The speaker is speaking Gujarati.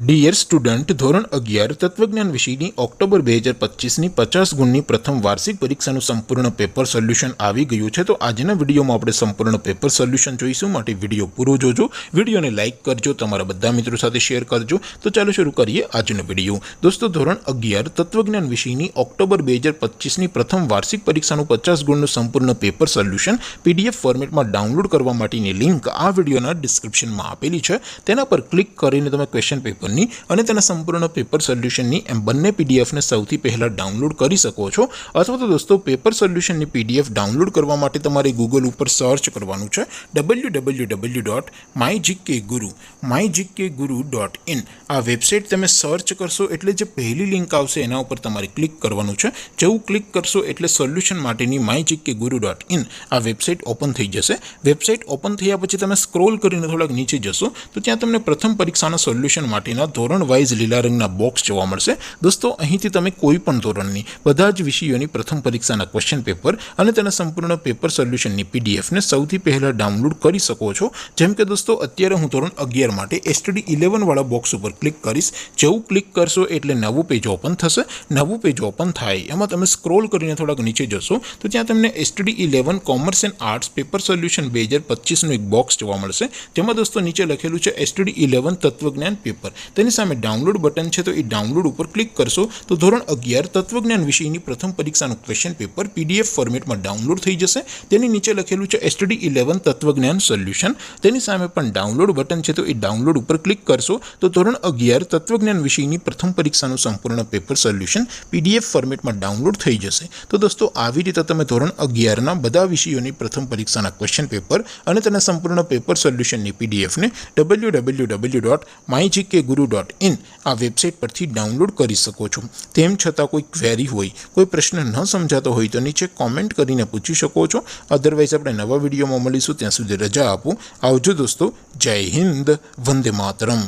ડિયર સ્ટુડન્ટ, ધોરણ 11 તત્વજ્ઞાન વિષયની ઓક્ટોબર 2025ની 50 ગુણની પ્રથમ વાર્ષિક પરીક્ષાનું સંપૂર્ણ પેપર સોલ્યુશન આવી ગયું છે। તો આજના વિડીયોમાં આપણે સંપૂર્ણ પેપર સોલ્યુશન જોઈશું, માટે વિડીયો પૂરો જોજો, વિડીયોને લાઇક કરજો, તમારા બધા મિત્રો સાથે શેર કરજો। તો ચાલો શરૂ કરીએ આજનો વિડીયો। દોસ્તો, ધોરણ 11 તત્વજ્ઞાન વિષયની ઓક્ટોબર 2025ની પ્રથમ વાર્ષિક પરીક્ષાનું 50 ગુણનું સંપૂર્ણ પેપર સોલ્યુશન પીડીએફ ફોર્મેટમાં ડાઉનલોડ કરવા માટેની લિંક આ વિડીયોના ડિસ્ક્રિપ્શનમાં આપેલી છે। તેના પર ક્લિક કરીને તમે ક્વેશ્ચન પેપર અને તેના સંપૂર્ણ પેપર સોલ્યુશનની એમ બંને પીડીએફને સૌથી પહેલા ડાઉનલોડ કરી શકો છો। અથવા તો દોસ્તો, પેપર સોલ્યુશનની પીડીએફ ડાઉનલોડ કરવા માટે તમારે ગૂગલ ઉપર સર્ચ કરવાનું છે www.mygkguru.in। આ વેબસાઇટ તમે સર્ચ કરશો એટલે જે પહેલી લિંક આવશે એના ઉપર તમારે ક્લિક કરવાનું છે। જેવું ક્લિક કરશો એટલે સોલ્યુશન માટેની mygkguru.in આ વેબસાઇટ ઓપન થઈ જશે। વેબસાઇટ ઓપન થયા પછી તમે સ્ક્રોલ કરીને થોડાક નીચે જશો તો ત્યાં તમને પ્રથમ પરીક્ષાના સોલ્યુશન માટેના ધોરણ વાઇઝ લીલા રંગના બોક્સ જોવા મળશે। દોસ્તો, અહીંથી તમે કોઈ પણ ધોરણની બધા જ વિષયોની પ્રથમ પરીક્ષાના ક્વેશ્ચન પેપર અને તેના સંપૂર્ણ પેપર સોલ્યુશનની પીડીએફને સૌથી પહેલા ડાઉનલોડ કરી શકો છો। જેમ કે દોસ્તો, અત્યારે હું ધોરણ 11 માટે STD 11 વાળા બોક્સ ઉપર ક્લિક કરીશ। જેવું ક્લિક કરશો એટલે નવું પેજ ઓપન થશે। નવું પેજ ઓપન થાય એમાં તમે સ્ક્રોલ કરીને થોડાક નીચે જશો તો ત્યાં તમને STD 11 commerce and arts paper solution 2025નું એક બોક્સ જોવા મળશે। તેમાં દોસ્તો નીચે લખેલું છે STD 11 તત્વજ્ઞાન પેપર। તેની સામે ડાઉનલોડ બટન છે, તો એ ડાઉનલોડ ઉપર ક્લિક કરશો તો ધોરણ 11 તત્વજ્ઞાન વિષયની પ્રથમ પરીક્ષાનું ક્વેશ્ચન પેપર પીડીએફ ફોર્મેટમાં ડાઉનલોડ થઈ જશે। તેની નીચે લખેલું છે STD 11 તત્વજ્ઞાન સોલ્યુશન। તેની સામે પણ ડાઉનલોડ બટન છે, તો એ ડાઉનલોડ ઉપર ક્લિક કરશો તો ધોરણ 11 તત્વજ્ઞાન વિષયની પ્રથમ પરીક્ષાનું સંપૂર્ણ પેપર સોલ્યુશન પીડીએફ ફોર્મેટમાં ડાઉનલોડ થઈ જશે। તો દોસ્તો, આવી રીતે તમે ધોરણ 11ના બધા વિષયોની પ્રથમ પરીક્ષાના ક્વેશ્ચન પેપર અને તેના સંપૂર્ણ પેપર સોલ્યુશનની પીડીએફને www.mygkguru.in આ વેબસાઇટ પરથી ડાઉનલોડ કરી શકો છો। તેમ છતાં કોઈ ક્વેરી હોય, કોઈ પ્રશ્ન ન સમજાતો હોય તો નીચે કોમેન્ટ કરીને પૂછી શકો છો। અધરવાઇઝ આપણે નવા વિડીયોમાં મળીશું, ત્યાં સુધી રજા આપો। આવજો દોસ્તો, જય હિન્દ, વંદે માતરમ।